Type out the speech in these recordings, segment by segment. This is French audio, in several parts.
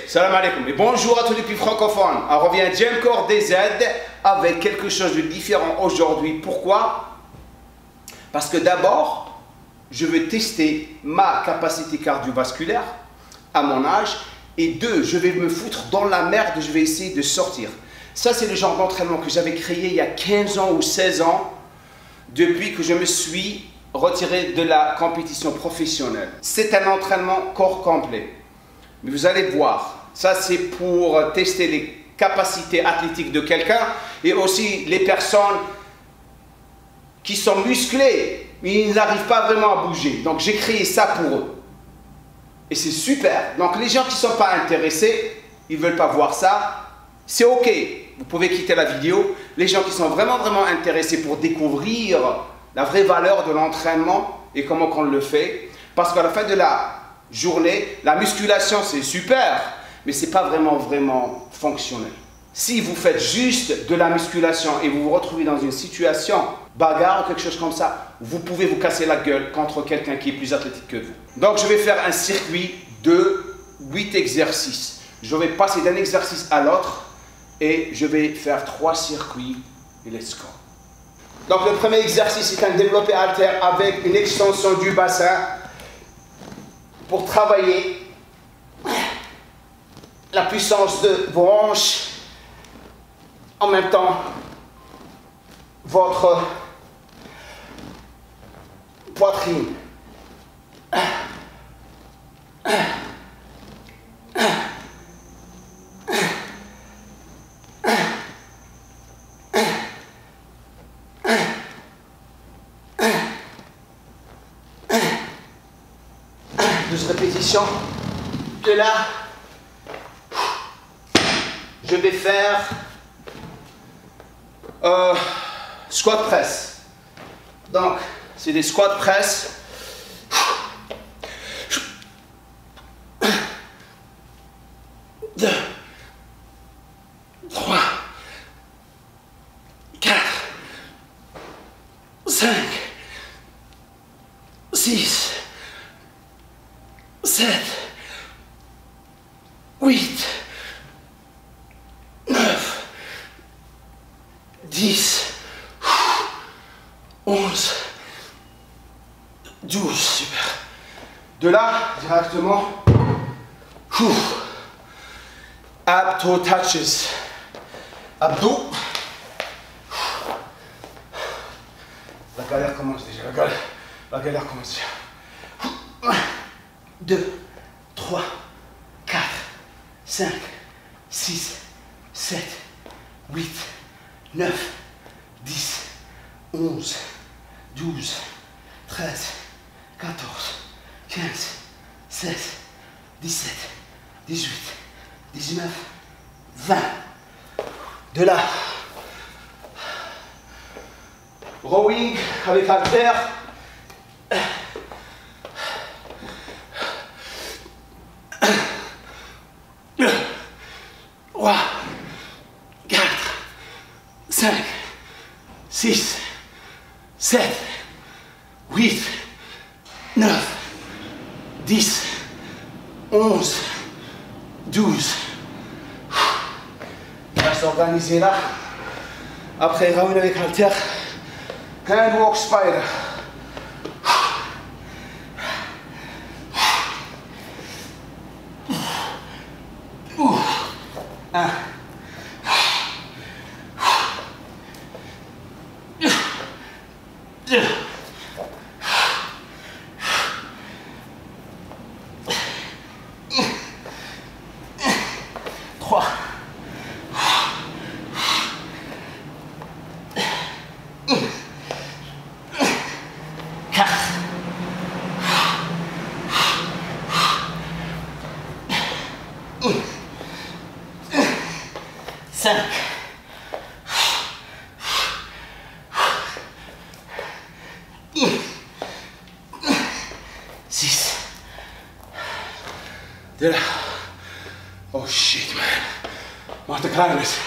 salam alaikum et bonjour à tous les pays francophones. On revient à Gymcore DZ avec quelque chose de différent aujourd'hui. Pourquoi? Parce que d'abord, je veux tester ma capacité cardiovasculaire à mon âge. Et deux, je vais me foutre dans la merde, je vais essayer de sortir. Ça, c'est le genre d'entraînement que j'avais créé il y a 15 ans ou 16 ans, depuis que je me suis retiré de la compétition professionnelle. C'est un entraînement corps complet. Mais vous allez voir, ça c'est pour tester les capacités athlétiques de quelqu'un et aussi les personnes qui sont musclées, mais ils n'arrivent pas vraiment à bouger. Donc j'ai créé ça pour eux. Et c'est super. Donc les gens qui ne sont pas intéressés, ils ne veulent pas voir ça, c'est ok. Vous pouvez quitter la vidéo. Les gens qui sont vraiment intéressés pour découvrir la vraie valeur de l'entraînement et comment on le fait. Parce qu'à la fin de la journée, la musculation c'est super, mais ce n'est pas vraiment fonctionnel. Si vous faites juste de la musculation et vous vous retrouvez dans une situation bagarre ou quelque chose comme ça, vous pouvez vous casser la gueule contre quelqu'un qui est plus athlétique que vous. Donc je vais faire un circuit de 8 exercices. Je vais passer d'un exercice à l'autre et je vais faire 3 circuits et let's go. Donc le premier exercice est un développé haltère avec une extension du bassin pour travailler la puissance de vos hanches, en même temps votre poitrine. Répétitions. De là, je vais faire squat press. Donc, c'est des squat press. 2, 3, 4, 5, 6, 7, 8, 9, 10, 11, 12, super. De là, directement, abdo touches. Abdos. La galère commence déjà, la galère commence déjà. 2, 3, 4, 5, 6, 7, 8, 9, 10, 11, 12, 13, 14, 15, 16, 17, 18, 19, 20. De là, rowing avec haltère. 3, 4, 5, 6, 7, 8, 9, 10, 11, 12. On va s'organiser là. Après, round avec haltère. Hand walk spider. 1, 2, 3, 4, 5, 6. De là. Oh shit, man. Wat een kleines.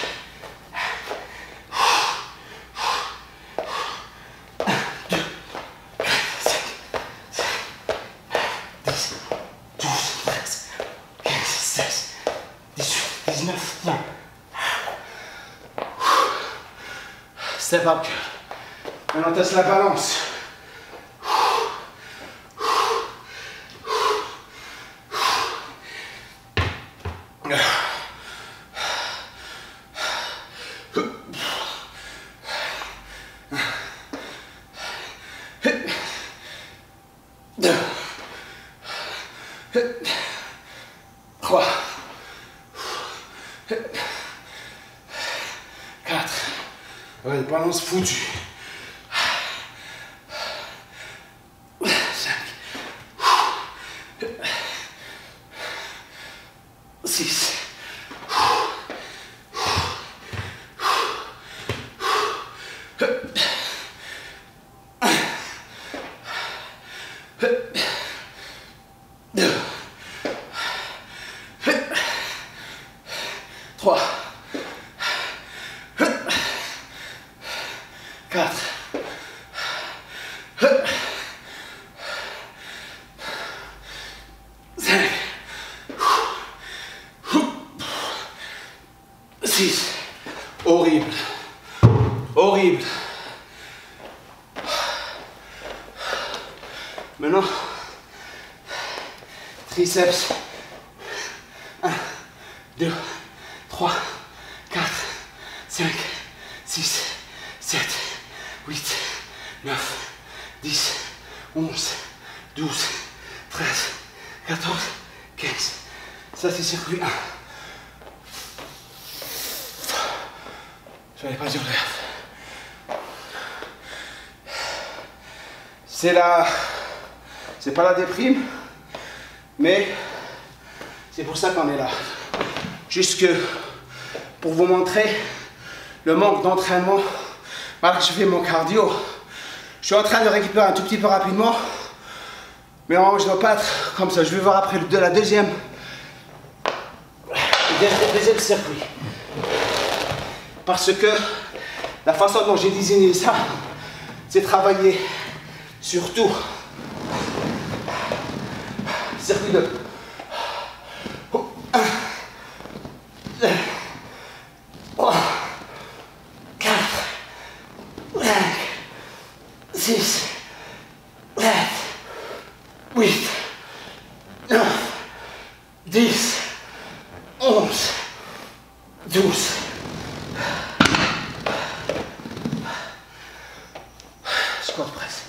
10, 12, 13, 15, 16, 19. Step up. Maintenant, teste la balance. Ouais, balance foutue. 5. 6. 2. 3. 4. 5. 6. Horrible. Horrible. Maintenant, triceps. 1, 2, 3, 4, 5, 6, 7, 8, 9, 10, 11, 12, 13, 14, 15. Ça, c'est circuit 1. Je n'allais pas dire le c'est pas la déprime, mais c'est pour ça qu'on est là. Juste que pour vous montrer le manque d'entraînement, malgré que je fais mon cardio, je suis en train de récupérer un tout petit peu rapidement, mais normalement je ne dois pas être comme ça. Je vais voir après de la deuxième circuit. Parce que la façon dont j'ai désigné ça, c'est travailler surtout circuit 2. 1, 2, 3, 4, 5, 6, 7, 8, 9, 10, 11, 12. Squat press.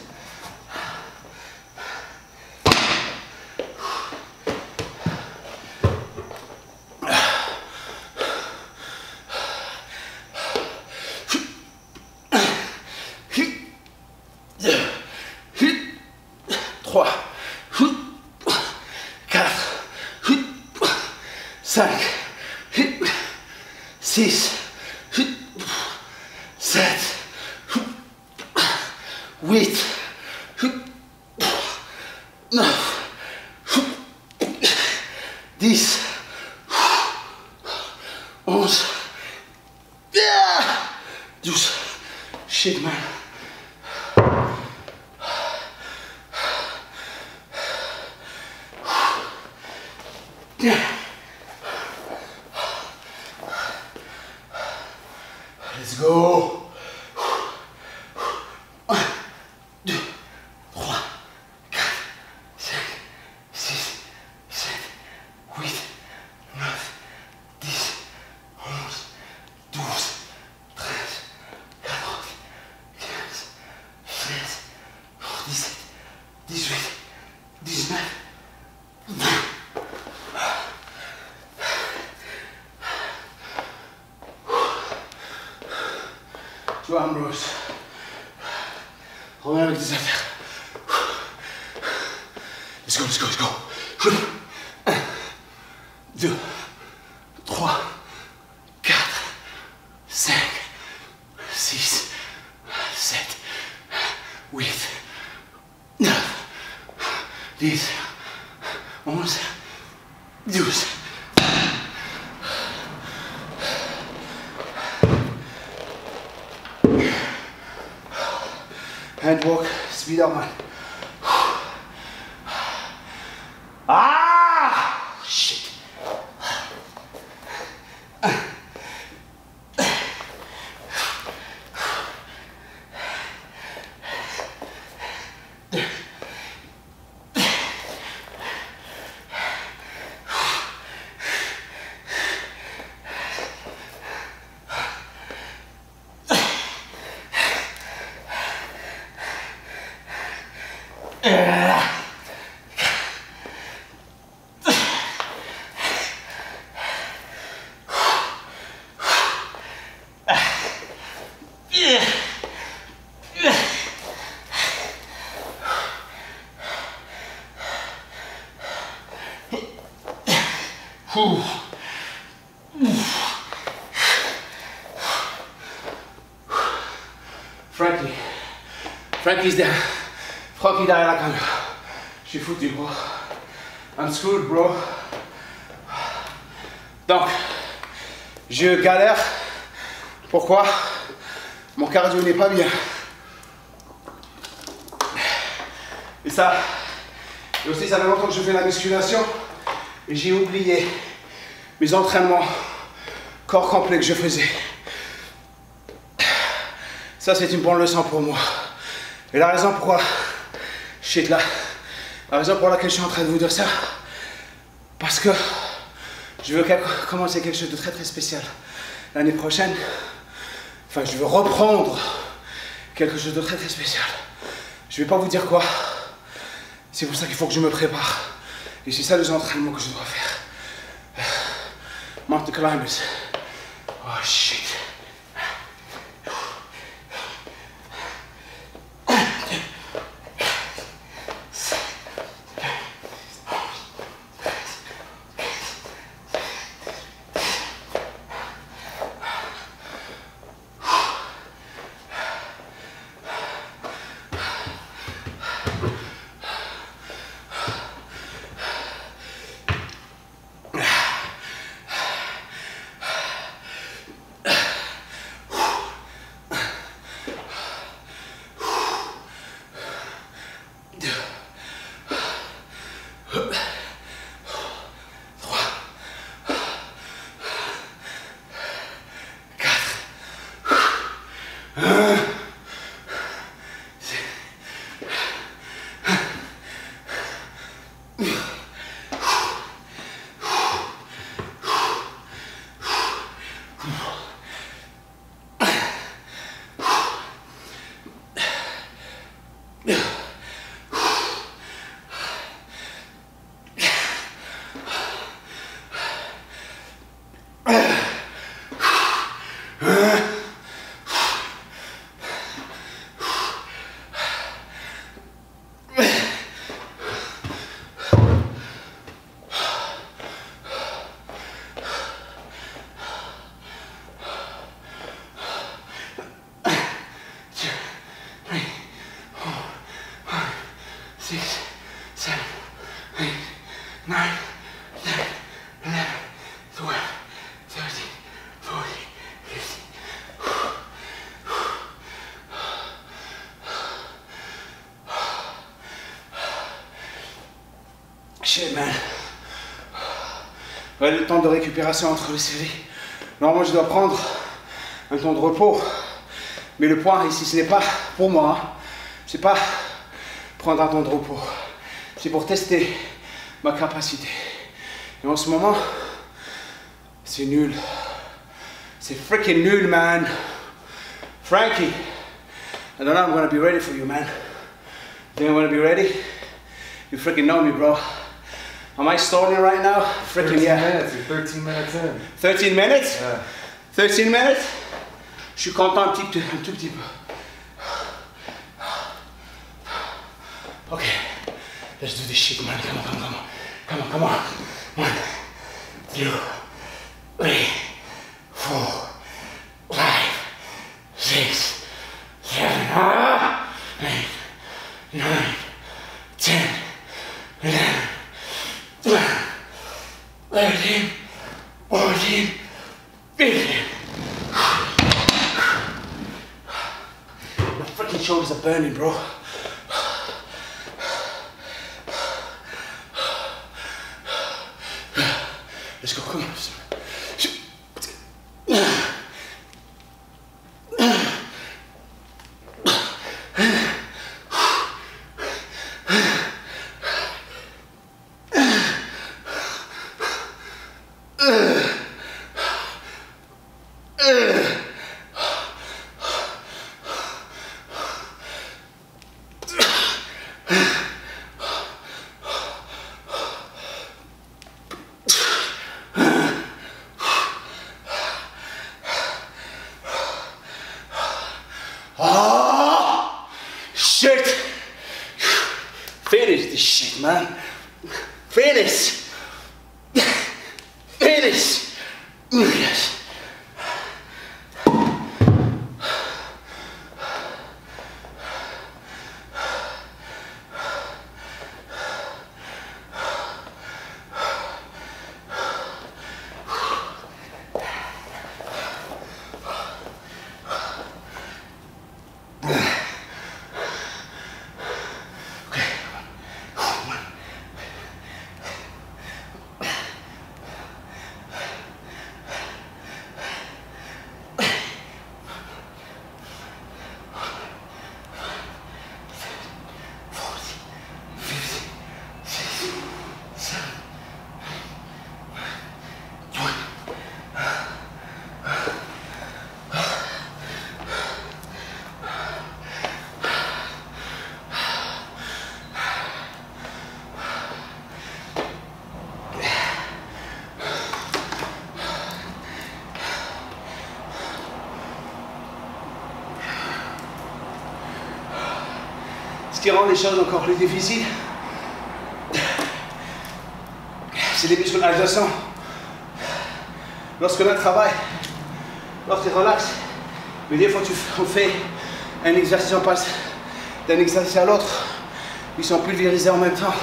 Trois, 4, 5, 6, 7, 8, 9, 10, 11, 12. Shit, man. Let's go. 1, 2, 3, 4, 5, 6, 7, 8, 9, 10, 11, 12, 13, 14, 15, 16, 17, 18, 19, 20. Tu vois, Ambrose, reviens avec tes affaires. Let's go, let's go, let's go. 1, 2, 3, 4, 5, 6, 7, 8, 9, 10, 11, 12. Hand walk, speed up, man. Ah! Shit. Frankie's derrière. Frankie derrière la caméra. Je suis foutu, bro. I'm screwed, bro. Donc, je galère. Pourquoi? Mon cardio n'est pas bien. Et ça, et aussi ça fait longtemps que je fais la musculation et j'ai oublié mes entraînements corps complet que je faisais. Ça, c'est une bonne leçon pour moi. Et la raison pourquoi, shit là, la raison pour laquelle je suis en train de vous dire ça, parce que je veux commencer quelque chose de très très spécial l'année prochaine. Enfin, je veux reprendre quelque chose de très très spécial. Je vais pas vous dire quoi. C'est pour ça qu'il faut que je me prépare. Et c'est ça les entraînements que je dois faire. Mountain climbers. Oh shit. Shit, man. Ouais, le temps de récupération entre les séries. Normalement, je dois prendre un temps de repos. Mais le point ici, ce n'est pas pour moi. Hein. C'est pas prendre un temps de repos. C'est pour tester ma capacité. Et en ce moment, c'est nul. C'est freaking nul, man. Frankie, I don't know I'm gonna be ready for you, man. Think I'm gonna be ready? You freaking know me, bro. Am I stalling right now? Freaking 13 yeah. minutes, you're 13 minutes in. 13 minutes? Yeah. 13 minutes? Je suis content un tout petit peu. Okay, let's do this shit, man. Come on. 1, 2, 3, 4, 5, 6, 7, 8, 9, 10, 11, 12, 13, 14, 15. My freaking shoulders are burning, bro. Let's go, come on. Shit! Finish this shit, man. Finish! Finish! Yes. Ce qui rend les choses encore plus difficiles, c'est les muscles adjacents. Lorsque l'on travaille, lorsqu'il relaxe, mais des fois on fait un exercice, on passe d'un exercice à l'autre, ils sont pulvérisés en même temps.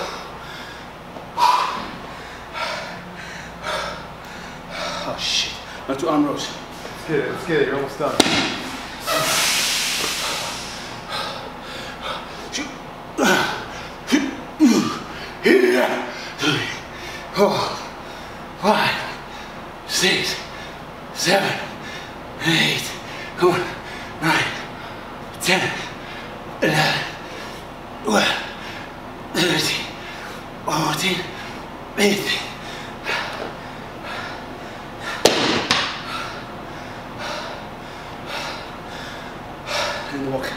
Oh shit, on to arm rows. Let's get it, you're almost done. Four, 5, 6, 7, 8, come on, 9, 10, 11, 12, 13, 14, 15. And walk.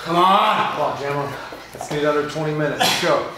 Come on! Come on, Jammer. Let's get it under 20 minutes. Let's go.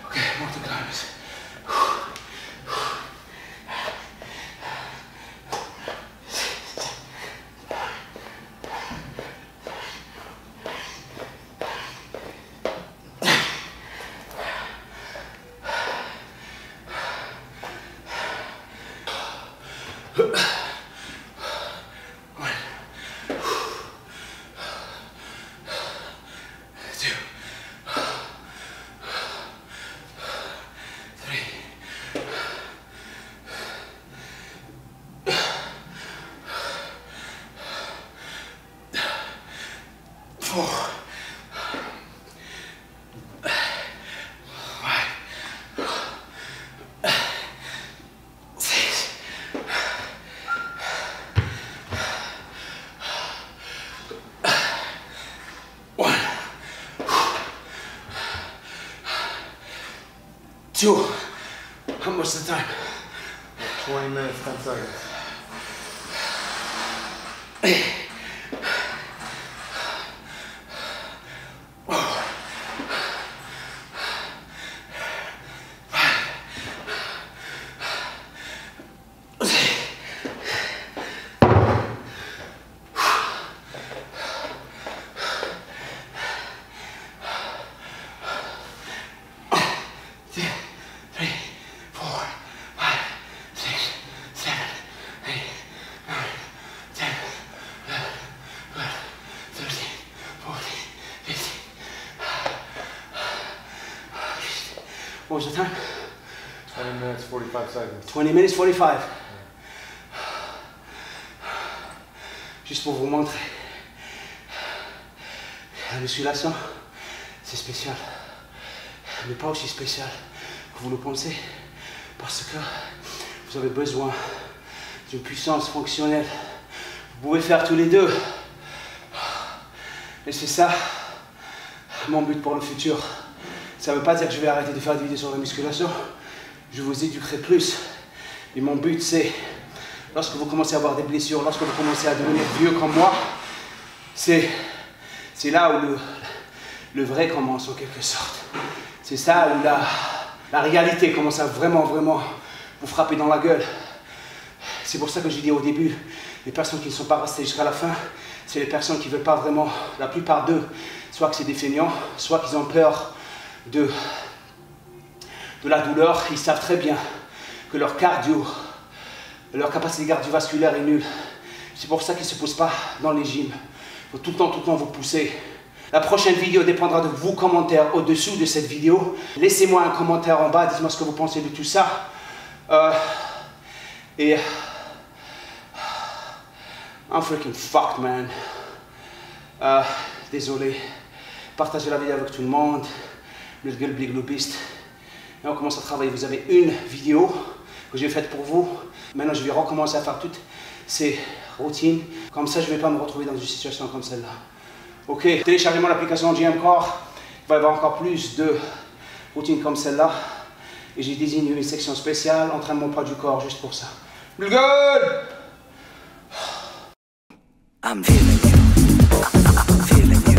Okay, more to climbers. 2. How much the time? 20 minutes, 10 seconds. What was the time? 20 minutes, 45 seconds. 20 minutes 45. Juste pour vous montrer. La musculation, c'est spécial. Mais pas aussi spécial que vous le pensez. Parce que vous avez besoin d'une puissance fonctionnelle. Vous pouvez faire tous les deux. Et c'est ça mon but pour le futur. Ça ne veut pas dire que je vais arrêter de faire des vidéos sur la musculation. Je vous éduquerai plus. Et mon but c'est, lorsque vous commencez à avoir des blessures, lorsque vous commencez à devenir vieux comme moi, c'est là où le vrai commence en quelque sorte. C'est ça où la réalité commence à vraiment vous frapper dans la gueule. C'est pour ça que j'ai dit au début, les personnes qui ne sont pas restées jusqu'à la fin, c'est les personnes qui ne veulent pas vraiment, la plupart d'eux, soit que c'est des feignants, soit qu'ils ont peur de la douleur. Ils savent très bien que leur cardio, leur capacité cardiovasculaire est nulle. C'est pour ça qu'ils ne se poussent pas dans les gyms. Il faut tout le temps vous pousser. La prochaine vidéo dépendra de vos commentaires au-dessous de cette vidéo. Laissez-moi un commentaire en bas, dites-moi ce que vous pensez de tout ça. I'm freaking fucked, man. Désolé. Partagez la vidéo avec tout le monde. Le gueule big lobiste. Et on commence à travailler. Vous avez une vidéo que j'ai faite pour vous. Maintenant, je vais recommencer à faire toutes ces routines. Comme ça, je ne vais pas me retrouver dans une situation comme celle-là. Ok, téléchargez-moi l'application GM Core. Il va y avoir encore plus de routines comme celle-là. Et j'ai désigné une section spéciale, entraînement poids du corps, juste pour ça. Le gueule! I'm feeling you. I'm feeling you.